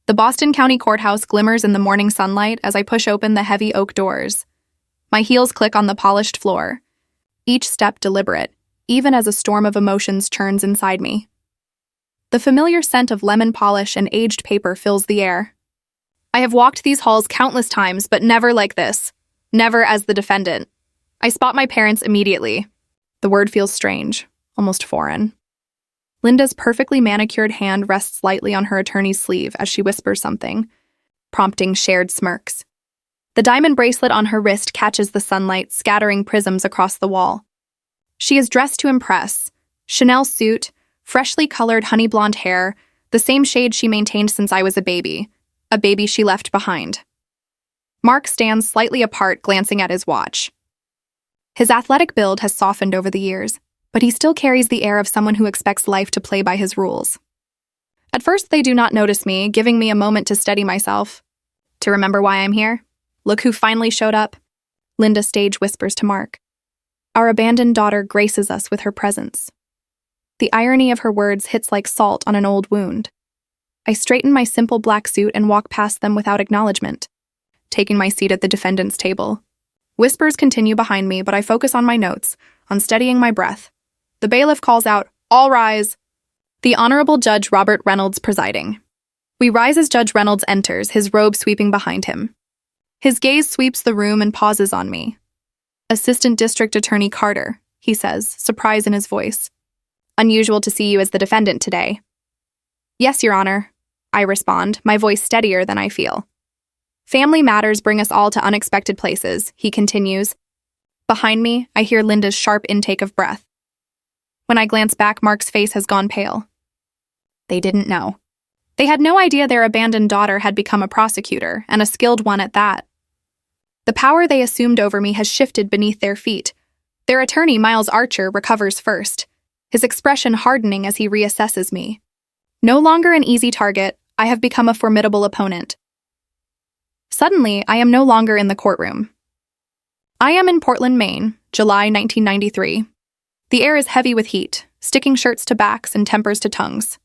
The Boston County Courthouse glimmers in the morning sunlight as I push open the heavy oak doors. My heels click on the polished floor, each step deliberate, even as a storm of emotions churns inside me. The familiar scent of lemon polish and aged paper fills the air. I have walked these halls countless times, but never like this. Never as the defendant. I spot my parents immediately. The word feels strange, almost foreign. Linda's perfectly manicured hand rests lightly on her attorney's sleeve as she whispers something, prompting shared smirks. The diamond bracelet on her wrist catches the sunlight, scattering prisms across the wall. She is dressed to impress. Chanel suit, freshly colored honey blonde hair, the same shade she maintained since I was a baby she left behind. Mark stands slightly apart, glancing at his watch. His athletic build has softened over the years, but he still carries the air of someone who expects life to play by his rules. At first, they do not notice me, giving me a moment to steady myself. To remember why I'm here? Look who finally showed up. Linda stage whispers to Mark. Our abandoned daughter graces us with her presence. The irony of her words hits like salt on an old wound. I straighten my simple black suit and walk past them without acknowledgement, taking my seat at the defendant's table. Whispers continue behind me, but I focus on my notes, on steadying my breath. The bailiff calls out, "All rise." The Honorable Judge Robert Reynolds presiding. We rise as Judge Reynolds enters, his robe sweeping behind him. His gaze sweeps the room and pauses on me. Assistant District Attorney Carter, he says, surprise in his voice. Unusual to see you as the defendant today. Yes, Your Honor, I respond, my voice steadier than I feel. Family matters bring us all to unexpected places, he continues. Behind me, I hear Linda's sharp intake of breath. When I glance back, Mark's face has gone pale. They didn't know. They had no idea their abandoned daughter had become a prosecutor, and a skilled one at that. The power they assumed over me has shifted beneath their feet. Their attorney, Miles Archer, recovers first, his expression hardening as he reassesses me. No longer an easy target, I have become a formidable opponent. Suddenly, I am no longer in the courtroom. I am in Portland, Maine, July 1993. The air is heavy with heat, sticking shirts to backs and tempers to tongues.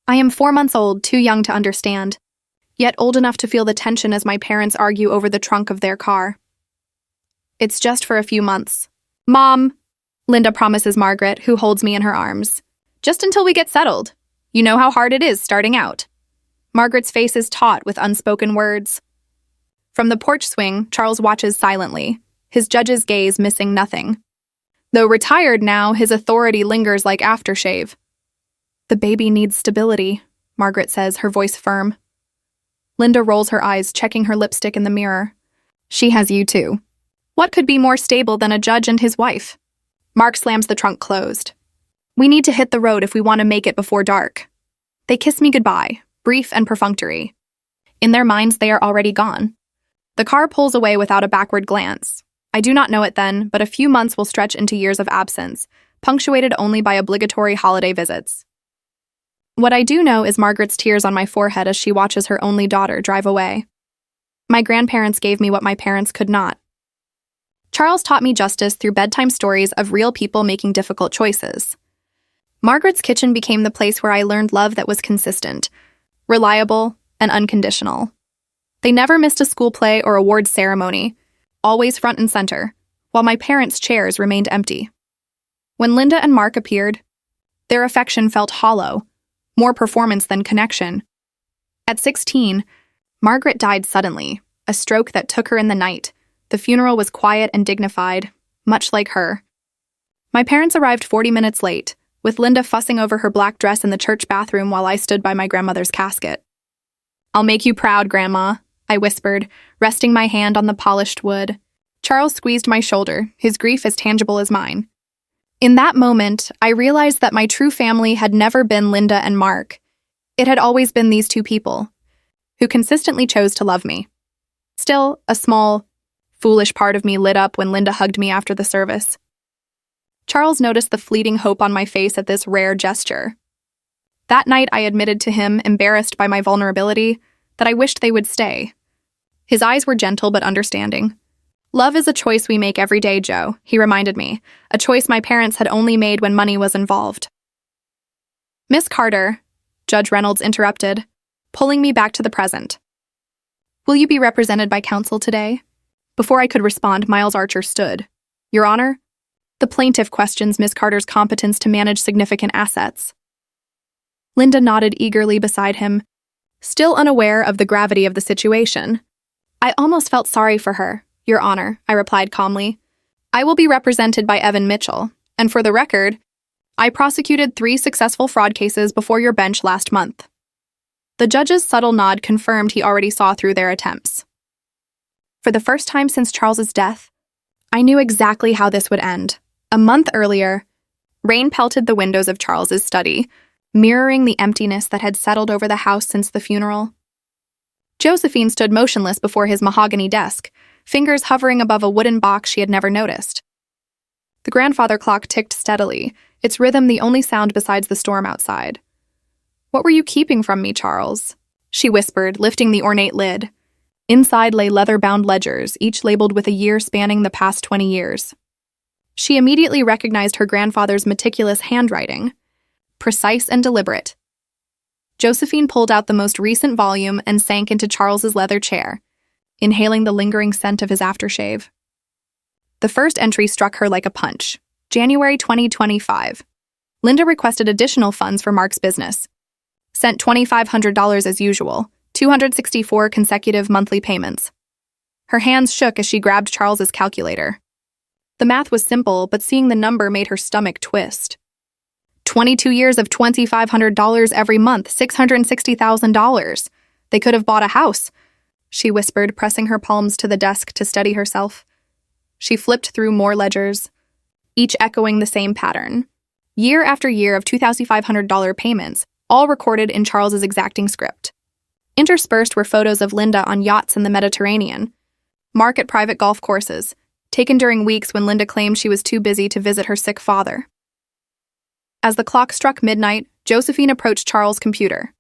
I am 4 months old, too young to understand, yet old enough to feel the tension as my parents argue over the trunk of their car. It's just for a few months. Mom, Linda promises Margaret, who holds me in her arms. Just until we get settled. You know how hard it is starting out. Margaret's face is taut with unspoken words. From the porch swing, Charles watches silently, his judge's gaze missing nothing. Though retired now, his authority lingers like aftershave. The baby needs stability, Margaret says, her voice firm. Linda rolls her eyes, checking her lipstick in the mirror. She has you too. What could be more stable than a judge and his wife? Mark slams the trunk closed. We need to hit the road if we want to make it before dark. They kiss me goodbye, brief and perfunctory. In their minds, they are already gone. The car pulls away without a backward glance. I do not know it then, but a few months will stretch into years of absence, punctuated only by obligatory holiday visits. What I do know is Margaret's tears on my forehead as she watches her only daughter drive away. My grandparents gave me what my parents could not. Charles taught me justice through bedtime stories of real people making difficult choices. Margaret's kitchen became the place where I learned love that was consistent, reliable, and unconditional. They never missed a school play or awards ceremony, always front and center, while my parents' chairs remained empty. When Linda and Mark appeared, their affection felt hollow, more performance than connection. At 16, Margaret died suddenly, a stroke that took her in the night. The funeral was quiet and dignified, much like her. My parents arrived 40 minutes late, with Linda fussing over her black dress in the church bathroom while I stood by my grandmother's casket. I'll make you proud, Grandma, I whispered, resting my hand on the polished wood. Charles squeezed my shoulder, his grief as tangible as mine. In that moment, I realized that my true family had never been Linda and Mark. It had always been these two people, who consistently chose to love me. Still, a small, foolish part of me lit up when Linda hugged me after the service. Charles noticed the fleeting hope on my face at this rare gesture. That night, I admitted to him, embarrassed by my vulnerability, that I wished they would stay. His eyes were gentle but understanding. Love is a choice we make every day, Joe, he reminded me, a choice my parents had only made when money was involved. Miss Carter, Judge Reynolds interrupted. pulling me back to the present. Will you be represented by counsel today? Before I could respond, Miles Archer stood. Your Honor? The plaintiff questions Miss Carter's competence to manage significant assets. Linda nodded eagerly beside him, still unaware of the gravity of the situation. I almost felt sorry for her, Your Honor, I replied calmly. I will be represented by Evan Mitchell, and for the record, I prosecuted 3 successful fraud cases before your bench last month. The judge's subtle nod confirmed he already saw through their attempts. For the first time since Charles's death, I knew exactly how this would end. A month earlier, rain pelted the windows of Charles's study, mirroring the emptiness that had settled over the house since the funeral. Josephine stood motionless before his mahogany desk, fingers hovering above a wooden box she had never noticed. The grandfather clock ticked steadily, its rhythm the only sound besides the storm outside. What were you keeping from me, Charles? She whispered, lifting the ornate lid. Inside lay leather-bound ledgers, each labeled with a year spanning the past 20 years. She immediately recognized her grandfather's meticulous handwriting, precise and deliberate. Josephine pulled out the most recent volume and sank into Charles's leather chair, inhaling the lingering scent of his aftershave. The first entry struck her like a punch. January 2025. Linda requested additional funds for Mark's business. Sent $2,500 as usual, 264 consecutive monthly payments. Her hands shook as she grabbed Charles's calculator. The math was simple, but seeing the number made her stomach twist. 22 years of $2,500 every month, $660,000. They could have bought a house, she whispered, pressing her palms to the desk to steady herself. She flipped through more ledgers, each echoing the same pattern. Year after year of $2,500 payments, all recorded in Charles's exacting script. Interspersed were photos of Linda on yachts in the Mediterranean, Mark at private golf courses, taken during weeks when Linda claimed she was too busy to visit her sick father. As the clock struck midnight, Josephine approached Charles' computer.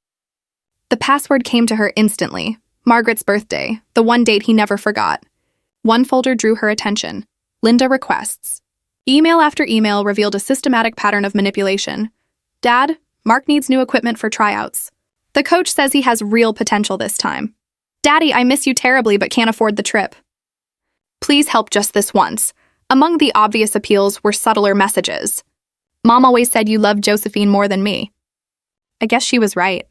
The password came to her instantly, Margaret's birthday, the one date he never forgot. One folder drew her attention, Linda requests. Email after email revealed a systematic pattern of manipulation. Dad, Mark needs new equipment for tryouts. The coach says he has real potential this time. Daddy, I miss you terribly but can't afford the trip. Please help just this once. Among the obvious appeals were subtler messages. Mom always said you loved Josephine more than me. I guess she was right.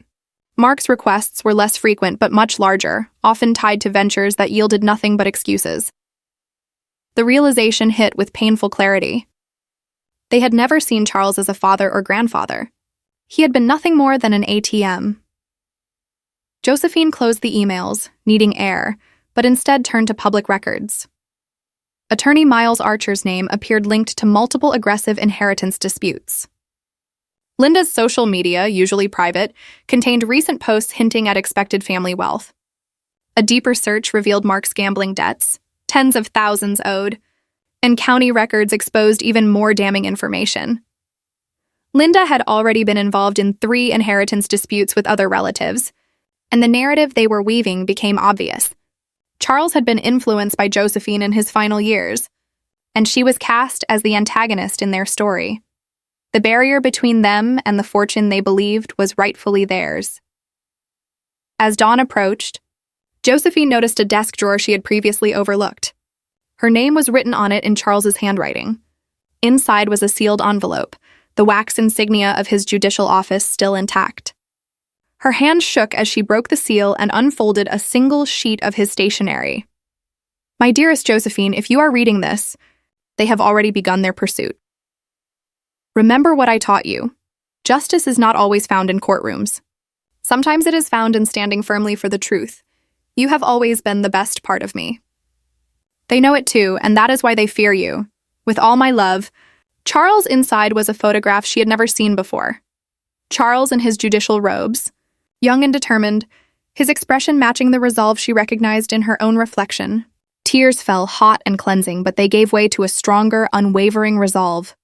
Mark's requests were less frequent but much larger, often tied to ventures that yielded nothing but excuses. The realization hit with painful clarity. They had never seen Charles as a father or grandfather. He had been nothing more than an ATM. Josephine closed the emails, needing air, but instead turned to public records. Attorney Miles Archer's name appeared linked to multiple aggressive inheritance disputes. Linda's social media, usually private, contained recent posts hinting at expected family wealth. A deeper search revealed Mark's gambling debts, tens of thousands owed, and county records exposed even more damning information. Linda had already been involved in 3 inheritance disputes with other relatives, and the narrative they were weaving became obvious. Charles had been influenced by Josephine in his final years, and she was cast as the antagonist in their story. The barrier between them and the fortune they believed was rightfully theirs. As dawn approached, Josephine noticed a desk drawer she had previously overlooked. Her name was written on it in Charles's handwriting. Inside was a sealed envelope, the wax insignia of his judicial office still intact. Her hand shook as she broke the seal and unfolded a single sheet of his stationery. My dearest Josephine, if you are reading this, they have already begun their pursuit. Remember what I taught you. Justice is not always found in courtrooms. Sometimes it is found in standing firmly for the truth. You have always been the best part of me. They know it too, and that is why they fear you. With all my love, Charles inside was a photograph she had never seen before. Charles in his judicial robes, young and determined, his expression matching the resolve she recognized in her own reflection. Tears fell hot and cleansing, but they gave way to a stronger, unwavering resolve.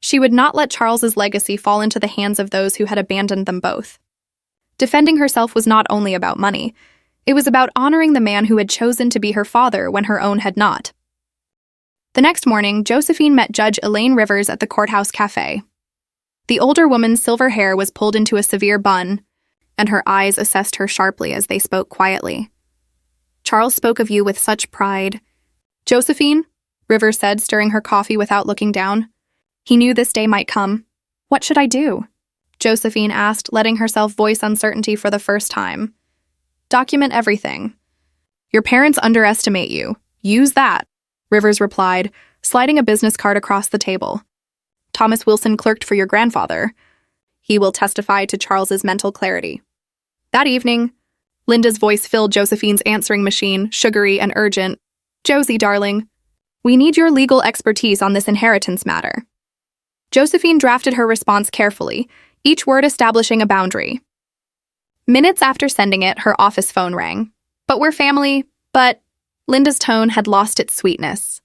She would not let Charles's legacy fall into the hands of those who had abandoned them both. Defending herself was not only about money, it was about honoring the man who had chosen to be her father when her own had not. The next morning, Josephine met Judge Elaine Rivers at the courthouse cafe. The older woman's silver hair was pulled into a severe bun, and her eyes assessed her sharply as they spoke quietly. "Charles spoke of you with such pride." "Josephine," Rivers said, stirring her coffee without looking down. He knew this day might come. "What should I do?" Josephine asked, letting herself voice uncertainty for the first time. "Document everything. Your parents underestimate you. Use that," Rivers replied, sliding a business card across the table. "Thomas Wilson clerked for your grandfather. He will testify to Charles's mental clarity." That evening, Linda's voice filled Josephine's answering machine, sugary and urgent. "Josie, darling, we need your legal expertise on this inheritance matter." Josephine drafted her response carefully, each word establishing a boundary. Minutes after sending it, her office phone rang. "But we're family, but..." Linda's tone had lost its sweetness.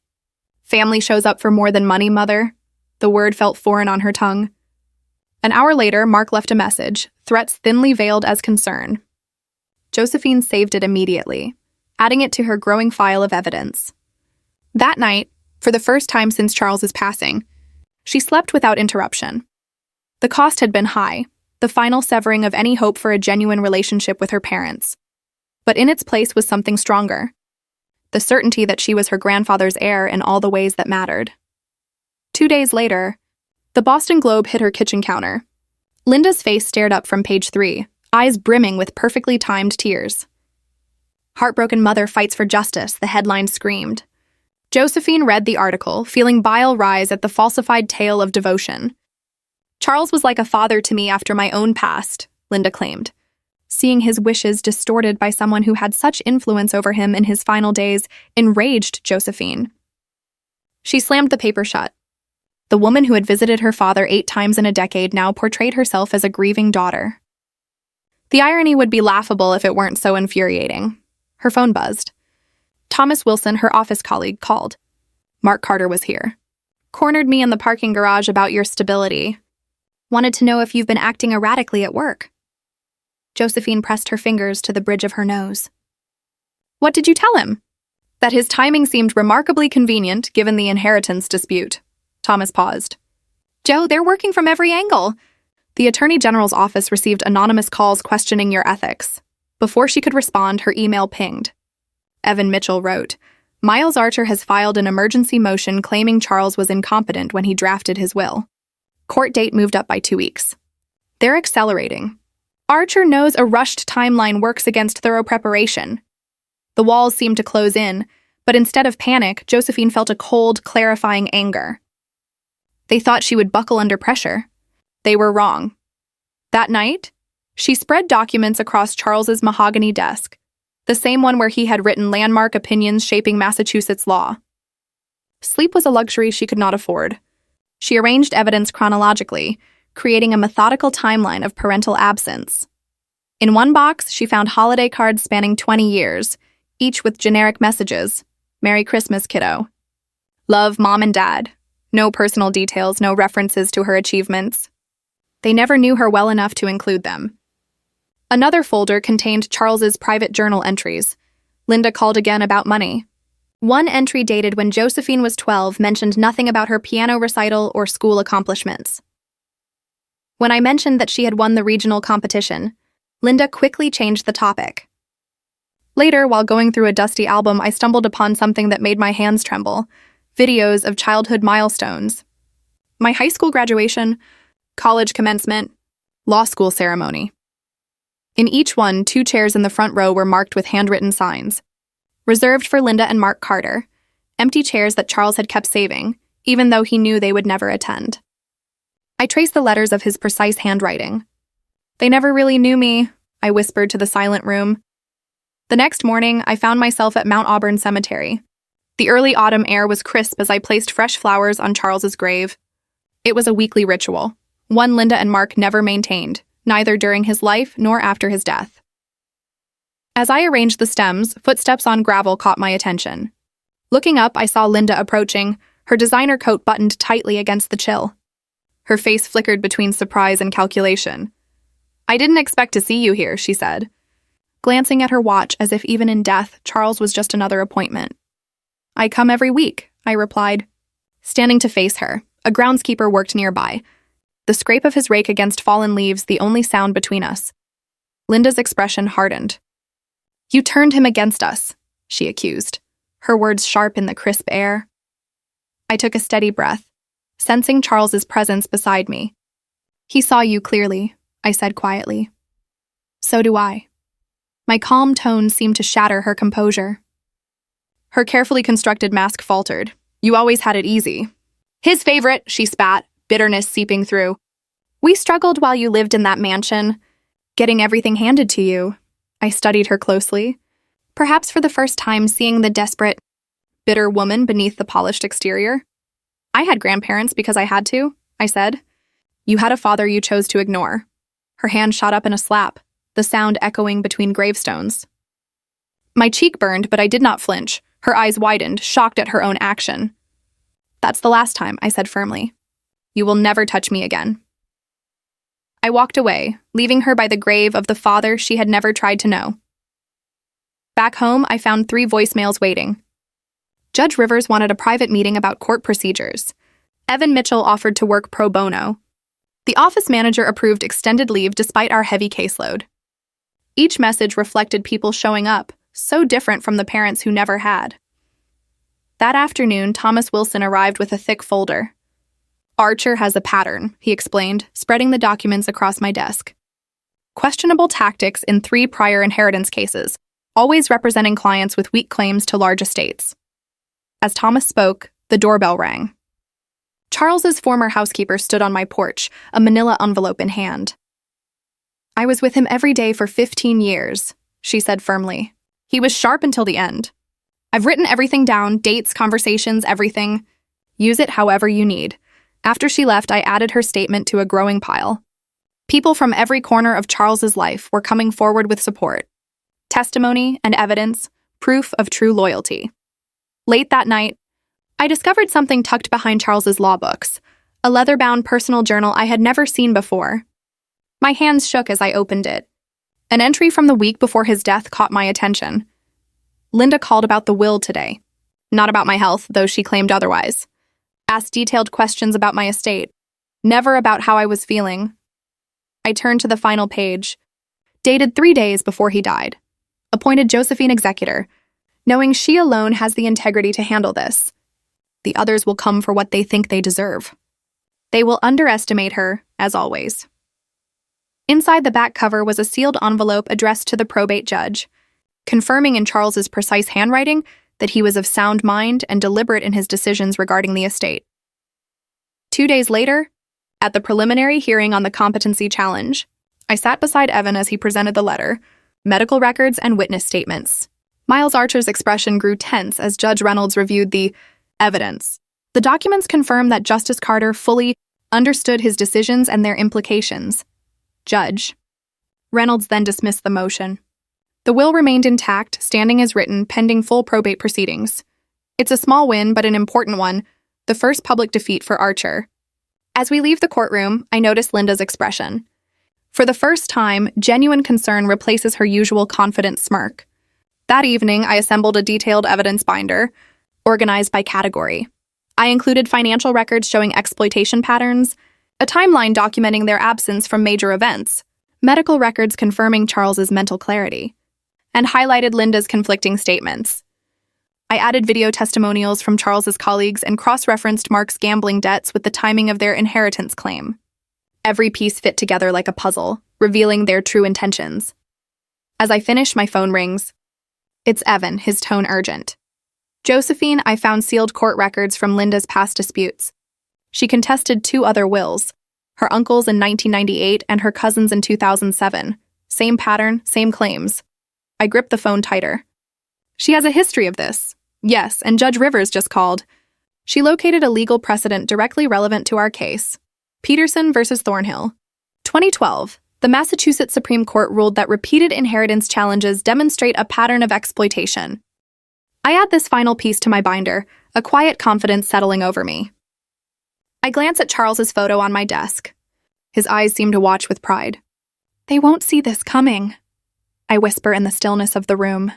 "Family shows up for more than money, Mother." The word felt foreign on her tongue. An hour later, Mark left a message, threats thinly veiled as concern. Josephine saved it immediately, adding it to her growing file of evidence. That night, for the first time since Charles's passing, she slept without interruption. The cost had been high, the final severing of any hope for a genuine relationship with her parents. But in its place was something stronger, the certainty that she was her grandfather's heir in all the ways that mattered. 2 days later, the Boston Globe hit her kitchen counter. Linda's face stared up from page 3, eyes brimming with perfectly timed tears. "Heartbroken mother fights for justice," the headline screamed. Josephine read the article, feeling bile rise at the falsified tale of devotion. "Charles was like a father to me after my own past," Linda claimed, seeing his wishes distorted by someone who had such influence over him in his final days enraged Josephine. She slammed the paper shut. The woman who had visited her father 8 times in a decade now portrayed herself as a grieving daughter. The irony would be laughable if it weren't so infuriating. Her phone buzzed. Thomas Wilson, her office colleague, called. "Mark Carter was here. Cornered me in the parking garage about your stability. Wanted to know if you've been acting erratically at work." Josephine pressed her fingers to the bridge of her nose. "What did you tell him?" "That his timing seemed remarkably convenient given the inheritance dispute." Thomas paused. "Joe, they're working from every angle." The Attorney General's office received anonymous calls questioning your ethics. Before she could respond, her email pinged. Evan Mitchell wrote, "Miles Archer has filed an emergency motion claiming Charles was incompetent when he drafted his will. Court date moved up by 2 weeks. They're accelerating. Archer knows a rushed timeline works against thorough preparation." The walls seemed to close in, but instead of panic, Josephine felt a cold, clarifying anger. They thought she would buckle under pressure. They were wrong. That night, she spread documents across Charles's mahogany desk, the same one where he had written landmark opinions shaping Massachusetts law. Sleep was a luxury she could not afford. She arranged evidence chronologically, creating a methodical timeline of parental absence. In one box, she found holiday cards spanning 20 years, each with generic messages. "Merry Christmas, kiddo." "Love, Mom and Dad." No personal details, no references to her achievements. They never knew her well enough to include them. Another folder contained Charles's private journal entries. Linda called again about money. One entry dated when Josephine was 12 mentioned nothing about her piano recital or school accomplishments. When I mentioned that she had won the regional competition, Linda quickly changed the topic. Later, while going through a dusty album, I stumbled upon something that made my hands tremble. Videos of childhood milestones. My high school graduation, college commencement, law school ceremony. In each one, 2 chairs in the front row were marked with handwritten signs. Reserved for Linda and Mark Carter, empty chairs that Charles had kept saving, even though he knew they would never attend. I traced the letters of his precise handwriting. "They never really knew me," I whispered to the silent room. The next morning, I found myself at Mount Auburn Cemetery. The early autumn air was crisp as I placed fresh flowers on Charles's grave. It was a weekly ritual, one Linda and Mark never maintained, neither during his life nor after his death. As I arranged the stems, footsteps on gravel caught my attention. Looking up, I saw Linda approaching, her designer coat buttoned tightly against the chill. Her face flickered between surprise and calculation. "I didn't expect to see you here," she said, glancing at her watch as if even in death, Charles was just another appointment. "I come every week," I replied. Standing to face her, a groundskeeper worked nearby, the scrape of his rake against fallen leaves the only sound between us. Linda's expression hardened. "You turned him against us," she accused, her words sharp in the crisp air. I took a steady breath, sensing Charles's presence beside me. "He saw you clearly," I said quietly. "So do I." My calm tone seemed to shatter her composure. Her carefully constructed mask faltered. "You always had it easy." "His favorite," she spat, bitterness seeping through. "We struggled while you lived in that mansion, getting everything handed to you." I studied her closely, perhaps for the first time seeing the desperate, bitter woman beneath the polished exterior. "I had grandparents because I had to," I said. "You had a father you chose to ignore." Her hand shot up in a slap, the sound echoing between gravestones. My cheek burned, but I did not flinch. Her eyes widened, shocked at her own action. "That's the last time," I said firmly. "You will never touch me again." I walked away, leaving her by the grave of the father she had never tried to know. Back home, I found 3 voicemails waiting. Judge Rivers wanted a private meeting about court procedures. Evan Mitchell offered to work pro bono. The office manager approved extended leave despite our heavy caseload. Each message reflected people showing up, so different from the parents who never had. That afternoon, Thomas Wilson arrived with a thick folder. "Archer has a pattern," he explained, spreading the documents across my desk. "Questionable tactics in 3 prior inheritance cases, always representing clients with weak claims to large estates." As Thomas spoke, the doorbell rang. Charles's former housekeeper stood on my porch, a manila envelope in hand. "I was with him every day for 15 years, she said firmly. "He was sharp until the end. I've written everything down, dates, conversations, everything. Use it however you need." After she left, I added her statement to a growing pile. People from every corner of Charles's life were coming forward with support. Testimony and evidence, proof of true loyalty. Late that night, I discovered something tucked behind Charles's law books, a leather-bound personal journal I had never seen before. My hands shook as I opened it. An entry from the week before his death caught my attention. "Linda called about the will today. Not about my health, though she claimed otherwise. Asked detailed questions about my estate. Never about how I was feeling." I turned to the final page. Dated 3 days before he died. Appointed Josephine executor, knowing she alone has the integrity to handle this. The others will come for what they think they deserve. They will underestimate her, as always. Inside the back cover was a sealed envelope addressed to the probate judge, confirming in Charles's precise handwriting that he was of sound mind and deliberate in his decisions regarding the estate. 2 days later, at the preliminary hearing on the competency challenge, I sat beside Evan as he presented the letter, medical records, and witness statements. Miles Archer's expression grew tense as Judge Reynolds reviewed the evidence. The documents confirmed that Justice Carter fully understood his decisions and their implications. Judge Reynolds then dismissed the motion. The will remained intact, standing as written, pending full probate proceedings. It's a small win, but an important one, the first public defeat for Archer. As we leave the courtroom, I notice Linda's expression. For the first time, genuine concern replaces her usual confident smirk. That evening, I assembled a detailed evidence binder, organized by category. I included financial records showing exploitation patterns, a timeline documenting their absence from major events, medical records confirming Charles's mental clarity, and highlighted Linda's conflicting statements. I added video testimonials from Charles's colleagues and cross-referenced Mark's gambling debts with the timing of their inheritance claim. Every piece fit together like a puzzle, revealing their true intentions. As I finish, my phone rings. It's Evan, his tone urgent. "Josephine, I found sealed court records from Linda's past disputes. She contested 2 other wills, her uncle's in 1998 and her cousin's in 2007. Same pattern, same claims." I gripped the phone tighter. "She has a history of this." "Yes, and Judge Rivers just called. She located a legal precedent directly relevant to our case. Peterson versus Thornhill. 2012, the Massachusetts Supreme Court ruled that repeated inheritance challenges demonstrate a pattern of exploitation." I add this final piece to my binder, a quiet confidence settling over me. I glance at Charles's photo on my desk. His eyes seem to watch with pride. "They won't see this coming," I whisper in the stillness of the room.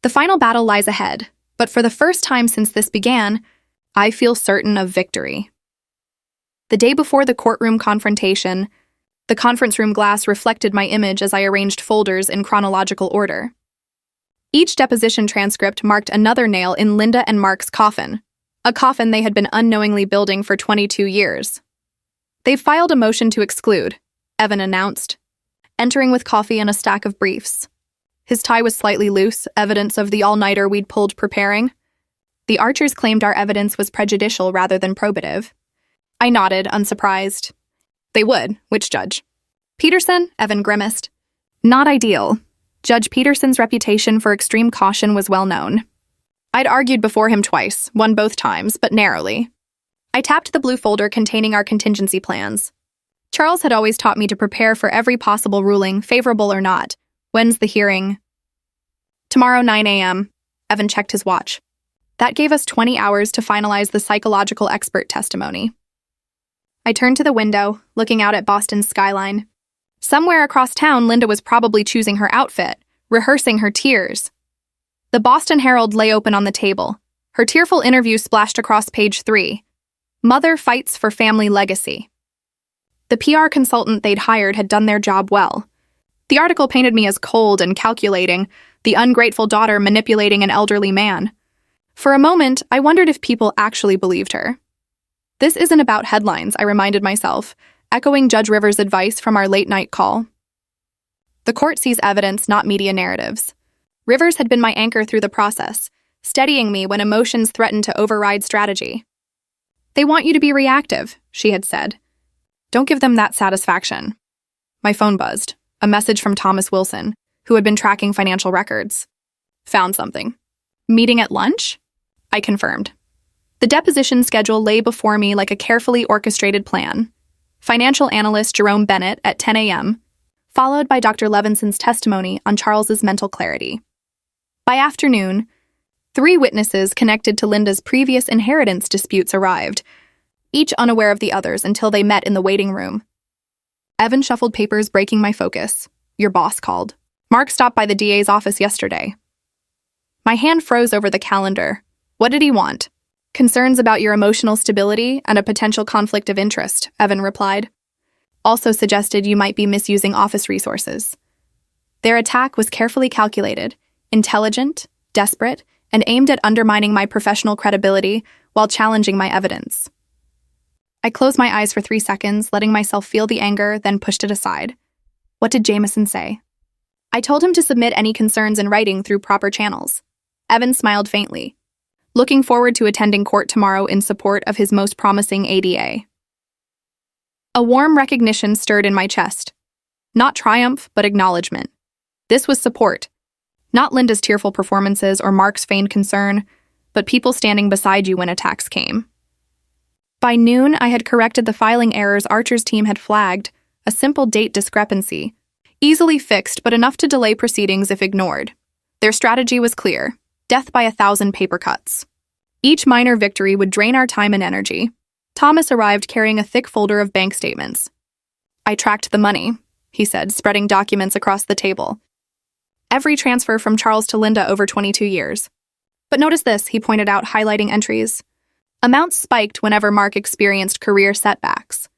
The final battle lies ahead, but for the first time since this began, I feel certain of victory. The day before the courtroom confrontation, The conference room glass reflected my image as I arranged folders in chronological order. Each deposition transcript marked another nail in Linda and Mark's coffin, a coffin they had been unknowingly building for 22 years. "They've filed a motion to exclude," Evan announced, entering with coffee and a stack of briefs. His tie was slightly loose, evidence of the all-nighter we'd pulled preparing. The Archers claimed our evidence was prejudicial rather than probative. I nodded, unsurprised. They would. Which judge? Peterson? Evan grimaced. Not ideal. Judge Peterson's reputation for extreme caution was well known. I'd argued before him twice, won both times, but narrowly. I tapped the blue folder containing our contingency plans. Charles had always taught me to prepare for every possible ruling, favorable or not. When's the hearing? Tomorrow, 9 a.m. Evan checked his watch. That gave us 20 hours to finalize the psychological expert testimony. I turned to the window, looking out at Boston's skyline. Somewhere across town, Linda was probably choosing her outfit, rehearsing her tears. The Boston Herald lay open on the table. Her tearful interview splashed across page 3. Mother fights for family legacy. The PR consultant they'd hired had done their job well. The article painted me as cold and calculating, the ungrateful daughter manipulating an elderly man. For a moment, I wondered if people actually believed her. This isn't about headlines, I reminded myself, echoing Judge Rivers' advice from our late-night call. The court sees evidence, not media narratives. Rivers had been my anchor through the process, steadying me when emotions threatened to override strategy. They want you to be reactive, she had said. Don't give them that satisfaction. My phone buzzed, a message from Thomas Wilson, who had been tracking financial records. Found something. Meeting at lunch? I confirmed. The deposition schedule lay before me like a carefully orchestrated plan. Financial analyst Jerome Bennett at 10 a.m., followed by Dr. Levinson's testimony on Charles's mental clarity. By afternoon, 3 witnesses connected to Linda's previous inheritance disputes arrived, each unaware of the others until they met in the waiting room. Evan shuffled papers, breaking my focus. Your boss called. Mark stopped by the DA's office yesterday. My hand froze over the calendar. What did he want? Concerns about your emotional stability and a potential conflict of interest, Evan replied. Also suggested you might be misusing office resources. Their attack was carefully calculated, intelligent, desperate, and aimed at undermining my professional credibility while challenging my evidence. I closed my eyes for 3 seconds, letting myself feel the anger, then pushed it aside. What did Jameson say? I told him to submit any concerns in writing through proper channels. Evan smiled faintly, looking forward to attending court tomorrow in support of his most promising ADA. A warm recognition stirred in my chest. Not triumph, but acknowledgement. This was support. Not Linda's tearful performances or Mark's feigned concern, but people standing beside you when attacks came. By noon, I had corrected the filing errors Archer's team had flagged, a simple date discrepancy, easily fixed but enough to delay proceedings if ignored. Their strategy was clear. Death by 1,000 paper cuts. Each minor victory would drain our time and energy. Thomas arrived carrying a thick folder of bank statements. I tracked the money, he said, spreading documents across the table. Every transfer from Charles to Linda over 22 years. But notice this, he pointed out, highlighting entries. Amounts spiked whenever Mark experienced career setbacks.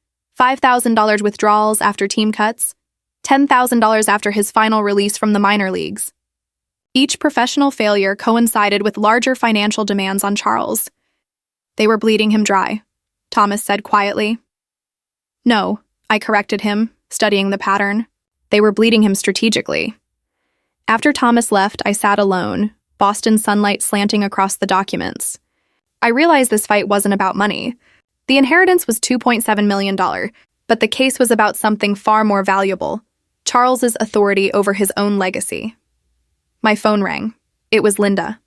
$5,000 withdrawals after team cuts, $10,000 after his final release from the minor leagues. Each professional failure coincided with larger financial demands on Charles. They were bleeding him dry, Thomas said quietly. No, I corrected him, studying the pattern. They were bleeding him strategically. After Thomas left, I sat alone, Boston sunlight slanting across the documents. I realized this fight wasn't about money. The inheritance was $2.7 million, but the case was about something far more valuable, Charles's authority over his own legacy. My phone rang. It was Linda.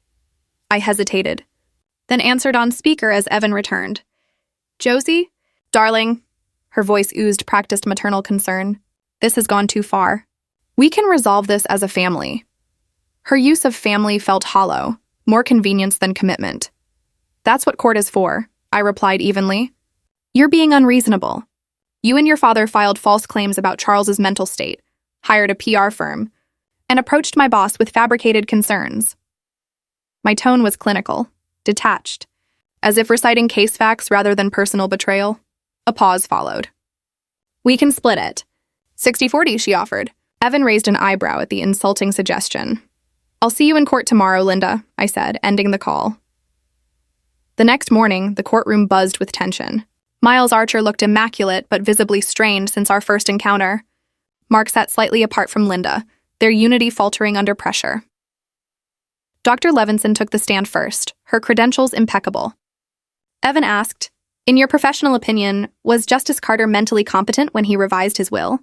I hesitated, then answered on speaker as Evan returned. Josie? Darling. Her voice oozed practiced maternal concern. This has gone too far. We can resolve this as a family. Her use of family felt hollow, more convenience than commitment. That's what court is for, I replied evenly. You're being unreasonable. You and your father filed false claims about Charles's mental state, hired a PR firm, and approached my boss with fabricated concerns. My tone was clinical, detached, as if reciting case facts rather than personal betrayal. A pause followed. We can split it. 60-40, she offered. Evan raised an eyebrow at the insulting suggestion. I'll see you in court tomorrow, Linda, I said, ending the call. The next morning, the courtroom buzzed with tension. Miles Archer looked immaculate but visibly strained since our first encounter. Mark sat slightly apart from Linda, their unity faltering under pressure. Dr. Levinson took the stand first, her credentials impeccable. Evan asked, in your professional opinion, was Justice Carter mentally competent when he revised his will?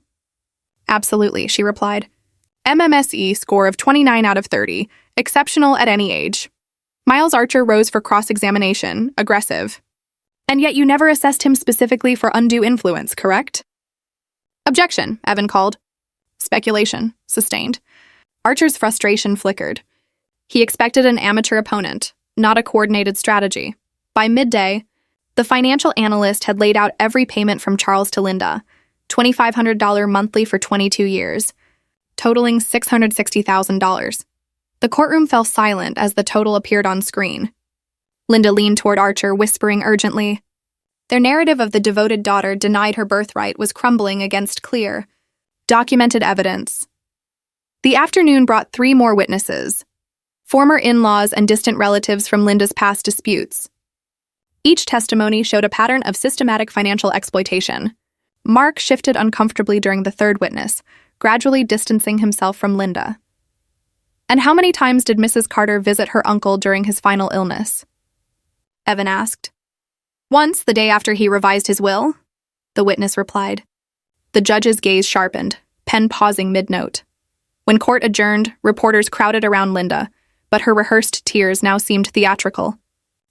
Absolutely, she replied. MMSE score of 29 out of 30, exceptional at any age. Miles Archer rose for cross-examination, aggressive. And yet you never assessed him specifically for undue influence, correct? Objection, Evan called. Speculation, sustained. Archer's frustration flickered. He expected an amateur opponent, not a coordinated strategy. By midday, the financial analyst had laid out every payment from Charles to Linda, $2,500 monthly for 22 years, totaling $660,000. The courtroom fell silent as the total appeared on screen. Linda leaned toward Archer, whispering urgently. Their narrative of the devoted daughter denied her birthright was crumbling against clear, documented evidence. The afternoon brought 3 more witnesses, former in-laws and distant relatives from Linda's past disputes. Each testimony showed a pattern of systematic financial exploitation. Mark shifted uncomfortably during the third witness, gradually distancing himself from Linda. And how many times did Mrs. Carter visit her uncle during his final illness? Evan asked. Once, the day after he revised his will, the witness replied. The judge's gaze sharpened, pen pausing mid-note. When court adjourned, reporters crowded around Linda, but her rehearsed tears now seemed theatrical.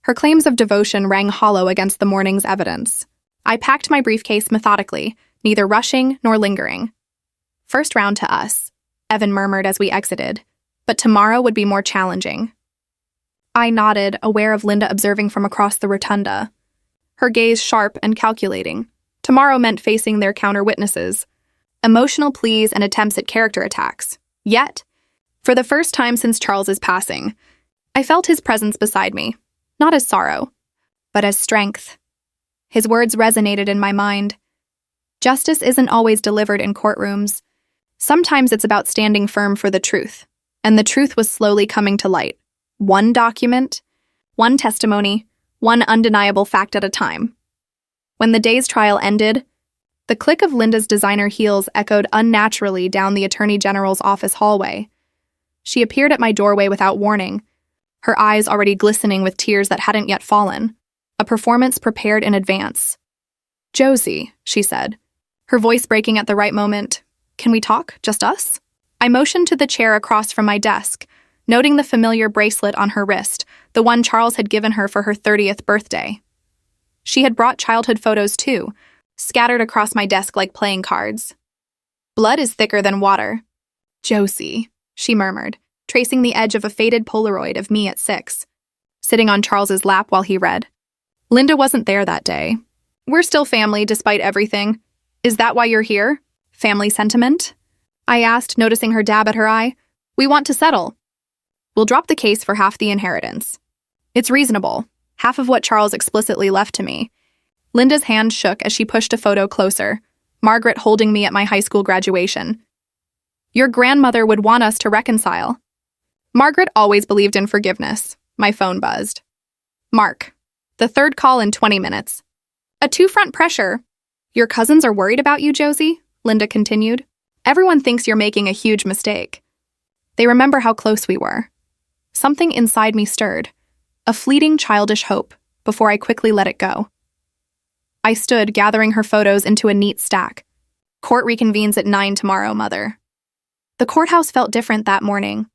Her claims of devotion rang hollow against the morning's evidence. I packed my briefcase methodically, neither rushing nor lingering. First round to us, Evan murmured as we exited, but tomorrow would be more challenging. I nodded, aware of Linda observing from across the rotunda, her gaze sharp and calculating. Tomorrow meant facing their counter-witnesses, emotional pleas and attempts at character attacks. Yet, for the first time since Charles's passing, I felt his presence beside me, not as sorrow, but as strength. His words resonated in my mind. Justice isn't always delivered in courtrooms. Sometimes it's about standing firm for the truth, and the truth was slowly coming to light. One document, one testimony, one undeniable fact at a time. When the day's trial ended, the click of Linda's designer heels echoed unnaturally down the Attorney General's office hallway. She appeared at my doorway without warning, her eyes already glistening with tears that hadn't yet fallen, a performance prepared in advance. Josie, she said, her voice breaking at the right moment. Can we talk, just us? I motioned to the chair across from my desk, noting the familiar bracelet on her wrist, the one Charles had given her for her 30th birthday. She had brought childhood photos too, scattered across my desk like playing cards. Blood is thicker than water. Josie, she murmured, tracing the edge of a faded Polaroid of me at 6, sitting on Charles's lap while he read. Linda wasn't there that day. We're still family despite everything. Is that why you're here? Family sentiment? I asked, noticing her dab at her eye. We want to settle. We'll drop the case for half the inheritance. It's reasonable, half of what Charles explicitly left to me. Linda's hand shook as she pushed a photo closer, Margaret holding me at my high school graduation. Your grandmother would want us to reconcile. Margaret always believed in forgiveness. My phone buzzed. Mark. The third call in 20 minutes. A two-front pressure. Your cousins are worried about you, Josie, Linda continued. Everyone thinks you're making a huge mistake. They remember how close we were. Something inside me stirred, a fleeting childish hope, before I quickly let it go. I stood, gathering her photos into a neat stack. Court reconvenes at 9 tomorrow, Mother. The courthouse felt different that morning.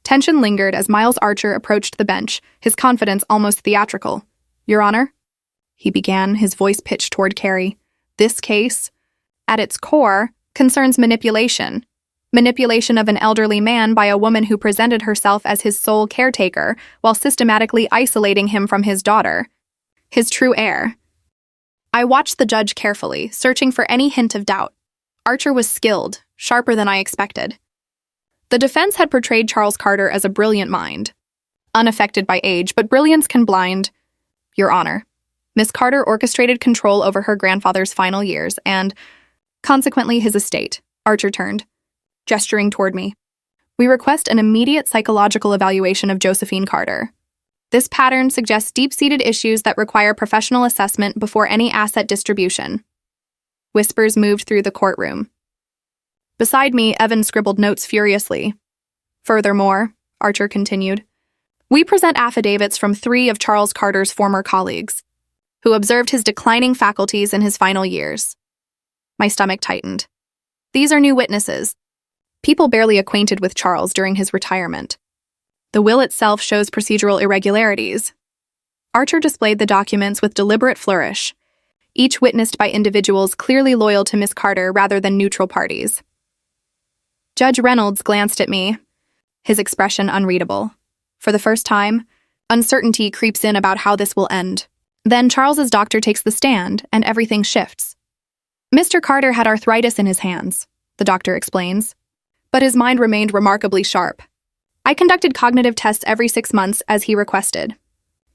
Tension lingered as Miles Archer approached the bench, his confidence almost theatrical. Your Honor? He began, his voice pitched toward Carrie. This case, at its core, concerns manipulation. Manipulation of an elderly man by a woman who presented herself as his sole caretaker while systematically isolating him from his daughter, his true heir. I watched the judge carefully, searching for any hint of doubt. Archer was skilled, sharper than I expected. The defense had portrayed Charles Carter as a brilliant mind, unaffected by age, but brilliance can blind. Your Honor, Miss Carter orchestrated control over her grandfather's final years and, Consequently, his estate. Archer turned, gesturing toward me. We request an immediate psychological evaluation of Josephine Carter. This pattern suggests deep-seated issues that require professional assessment before any asset distribution. Whispers moved through the courtroom. Beside me, Evan scribbled notes furiously. Furthermore, Archer continued, we present affidavits from 3 of Charles Carter's former colleagues, who observed his declining faculties in his final years. My stomach tightened. These are new witnesses, people barely acquainted with Charles during his retirement. The will itself shows procedural irregularities. Archer displayed the documents with deliberate flourish, each witnessed by individuals clearly loyal to Miss Carter rather than neutral parties. Judge Reynolds glanced at me, his expression unreadable. For the first time, uncertainty creeps in about how this will end. Then Charles's doctor takes the stand, and everything shifts. Mr. Carter had arthritis in his hands, the doctor explains, but his mind remained remarkably sharp. I conducted cognitive tests every 6 months as he requested.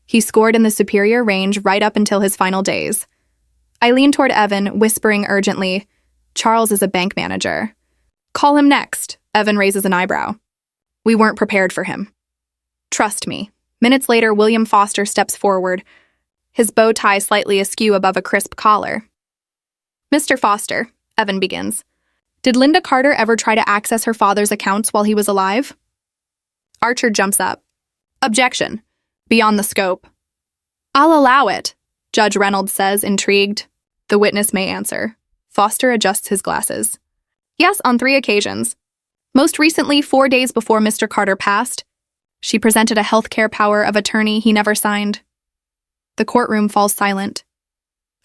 He scored in the superior range right up until his final days. I leaned toward Evan, whispering urgently, Charles is a bank manager. Call him next, Evan raises an eyebrow. We weren't prepared for him. Trust me. Minutes later, William Foster steps forward, his bow tie slightly askew above a crisp collar. Mr. Foster, Evan begins, did Linda Carter ever try to access her father's accounts while he was alive? Archer jumps up. Objection. Beyond the scope. I'll allow it, Judge Reynolds says, intrigued. The witness may answer. Foster adjusts his glasses. Yes, on 3 occasions. Most recently, 4 days before Mr. Carter passed, she presented a healthcare power of attorney he never signed. The courtroom falls silent.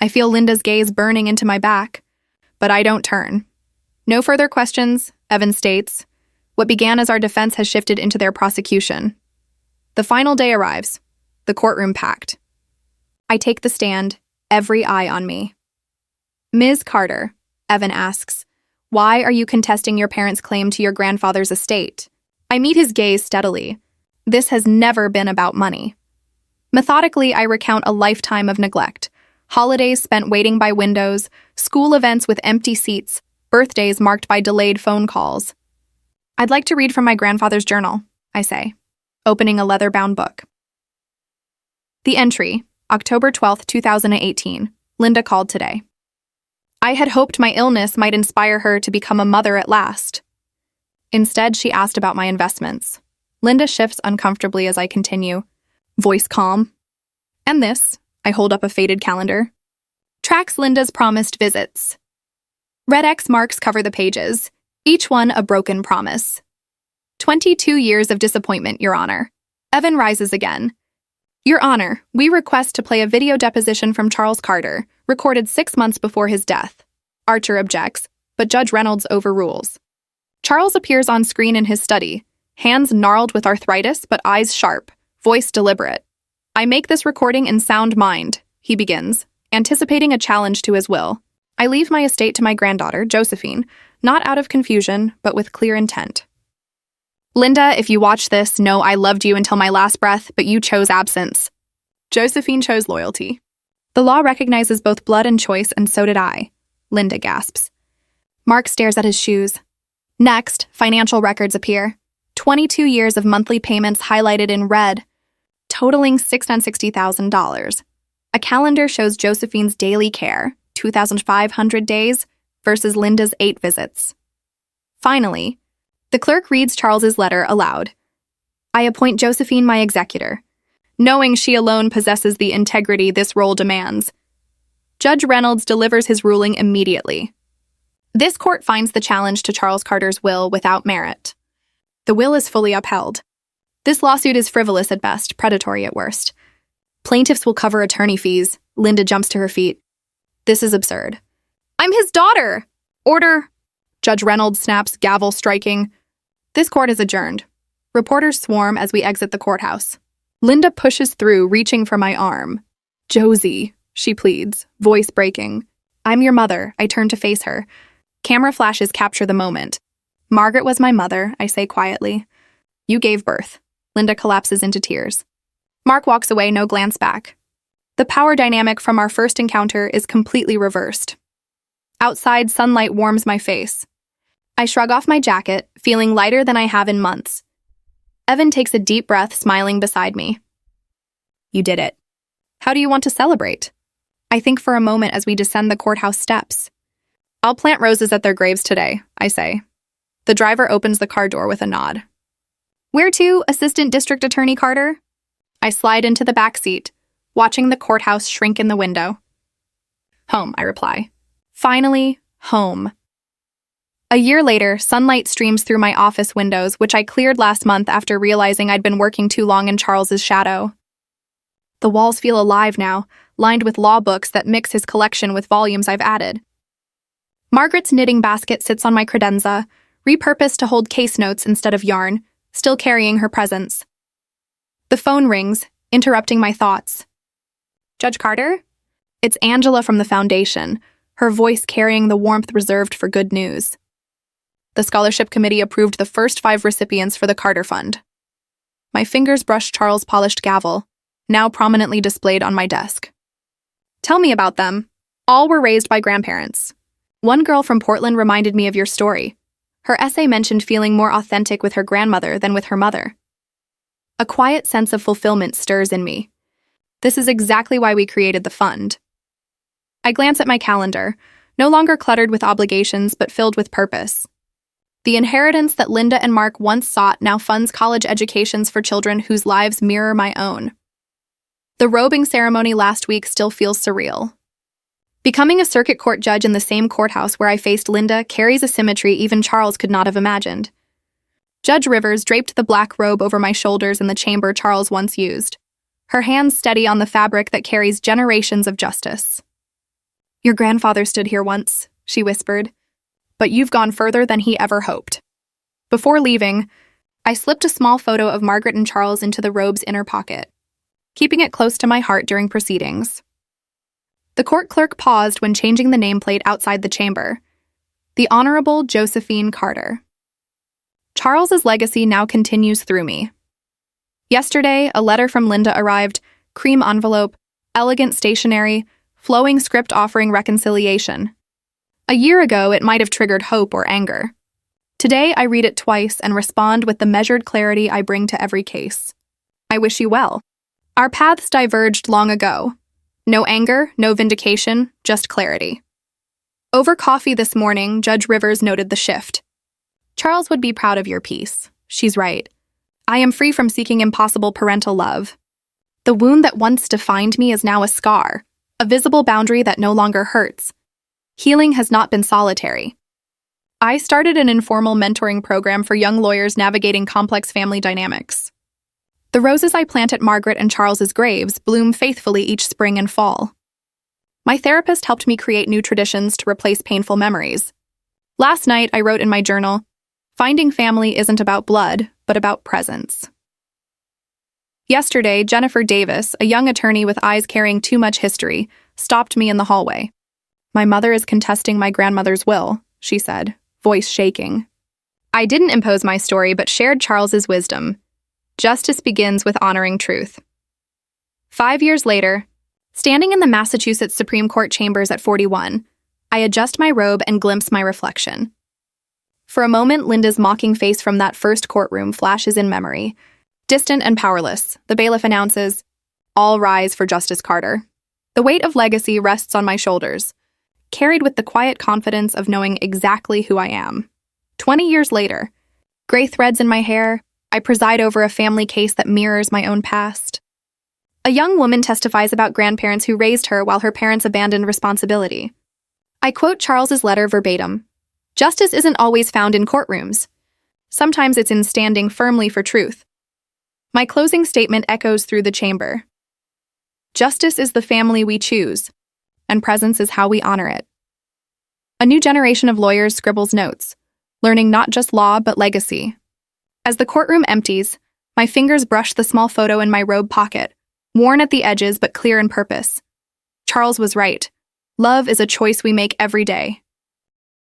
I feel Linda's gaze burning into my back, but I don't turn. No further questions, Evan states. What began as our defense has shifted into their prosecution. The final day arrives, the courtroom packed. I take the stand, every eye on me. Ms. Carter, Evan asks, why are you contesting your parents' claim to your grandfather's estate? I meet his gaze steadily. This has never been about money. Methodically, I recount a lifetime of neglect. Holidays spent waiting by windows, school events with empty seats, birthdays marked by delayed phone calls. I'd like to read from my grandfather's journal, I say, opening a leather-bound book. The entry, October 12, 2018. Linda called today. I had hoped my illness might inspire her to become a mother at last. Instead, she asked about my investments. Linda shifts uncomfortably as I continue, voice calm. And this, I hold up a faded calendar, tracks Linda's promised visits. Red X marks cover the pages, each one a broken promise. 22 years of disappointment, Your Honor. Evan rises again. Your Honor, we request to play a video deposition from Charles Carter, recorded 6 months before his death. Archer objects, but Judge Reynolds overrules. Charles appears on screen in his study, hands gnarled with arthritis but eyes sharp, voice deliberate. I make this recording in sound mind, he begins, anticipating a challenge to his will. I leave my estate to my granddaughter, Josephine, not out of confusion, but with clear intent. Linda, if you watch this, know I loved you until my last breath, but you chose absence. Josephine chose loyalty. The law recognizes both blood and choice, and so did I. Linda gasps. Mark stares at his shoes. Next, financial records appear. 22 years of monthly payments highlighted in red, totaling $660,000. A calendar shows Josephine's daily care, 2,500 days, versus Linda's 8 visits. Finally, the clerk reads Charles's letter aloud. I appoint Josephine my executor, knowing she alone possesses the integrity this role demands. Judge Reynolds delivers his ruling immediately. This court finds the challenge to Charles Carter's will without merit. The will is fully upheld. This lawsuit is frivolous at best, predatory at worst. Plaintiffs will cover attorney fees. Linda jumps to her feet. This is absurd. I'm his daughter! Order! Judge Reynolds snaps, gavel striking. This court is adjourned. Reporters swarm as we exit the courthouse. Linda pushes through, reaching for my arm. Josie, she pleads, voice breaking. I'm your mother, I turn to face her. Camera flashes capture the moment. Margaret was my mother, I say quietly. You gave birth. Linda collapses into tears. Mark walks away, no glance back. The power dynamic from our first encounter is completely reversed. Outside, sunlight warms my face. I shrug off my jacket, feeling lighter than I have in months. Evan takes a deep breath, smiling beside me. You did it. How do you want to celebrate? I think for a moment as we descend the courthouse steps. I'll plant roses at their graves today, I say. The driver opens the car door with a nod. Where to, Assistant District Attorney Carter? I slide into the back seat, watching the courthouse shrink in the window. Home, I reply. Finally, home. A year later, sunlight streams through my office windows, which I cleared last month after realizing I'd been working too long in Charles's shadow. The walls feel alive now, lined with law books that mix his collection with volumes I've added. Margaret's knitting basket sits on my credenza, repurposed to hold case notes instead of yarn, still carrying her presence. The phone rings, interrupting my thoughts. Judge Carter? It's Angela from the Foundation, her voice carrying the warmth reserved for good news. The scholarship committee approved the first 5 recipients for the Carter Fund. My fingers brush Charles' polished gavel, now prominently displayed on my desk. Tell me about them. All were raised by grandparents. One girl from Portland reminded me of your story. Her essay mentioned feeling more authentic with her grandmother than with her mother. A quiet sense of fulfillment stirs in me. This is exactly why we created the fund. I glance at my calendar, no longer cluttered with obligations but filled with purpose. The inheritance that Linda and Mark once sought now funds college educations for children whose lives mirror my own. The robing ceremony last week still feels surreal. Becoming a circuit court judge in the same courthouse where I faced Linda carries a symmetry even Charles could not have imagined. Judge Rivers draped the black robe over my shoulders in the chamber Charles once used, her hands steady on the fabric that carries generations of justice. Your grandfather stood here once, she whispered, but you've gone further than he ever hoped. Before leaving, I slipped a small photo of Margaret and Charles into the robe's inner pocket, keeping it close to my heart during proceedings. The court clerk paused when changing the nameplate outside the chamber. The Honorable Josephine Carter. Charles's legacy now continues through me. Yesterday, a letter from Linda arrived, cream envelope, elegant stationery, flowing script offering reconciliation. A year ago, it might have triggered hope or anger. Today, I read it twice and respond with the measured clarity I bring to every case. I wish you well. Our paths diverged long ago. No anger, no vindication, just clarity. Over coffee this morning, Judge Rivers noted the shift. Charles would be proud of your piece. She's right. I am free from seeking impossible parental love. The wound that once defined me is now a scar, a visible boundary that no longer hurts. Healing has not been solitary. I started an informal mentoring program for young lawyers navigating complex family dynamics. The roses I plant at Margaret and Charles's graves bloom faithfully each spring and fall. My therapist helped me create new traditions to replace painful memories. Last night, I wrote in my journal, "Finding family isn't about blood, but about presence." Yesterday, Jennifer Davis, a young attorney with eyes carrying too much history, stopped me in the hallway. "My mother is contesting my grandmother's will," she said, voice shaking. I didn't impose my story, but shared Charles's wisdom. Justice begins with honoring truth. 5 years later, standing in the Massachusetts Supreme Court chambers at 41, I adjust my robe and glimpse my reflection. For a moment, Linda's mocking face from that first courtroom flashes in memory. Distant and powerless, the bailiff announces, "All rise for Justice Carter." The weight of legacy rests on my shoulders, carried with the quiet confidence of knowing exactly who I am. 20 years later, gray threads in my hair, I preside over a family case that mirrors my own past. A young woman testifies about grandparents who raised her while her parents abandoned responsibility. I quote Charles's letter verbatim. "Justice isn't always found in courtrooms. Sometimes it's in standing firmly for truth." My closing statement echoes through the chamber. Justice is the family we choose, and presence is how we honor it. A new generation of lawyers scribbles notes, learning not just law but legacy. As the courtroom empties, my fingers brush the small photo in my robe pocket, worn at the edges but clear in purpose. Charles was right. Love is a choice we make every day.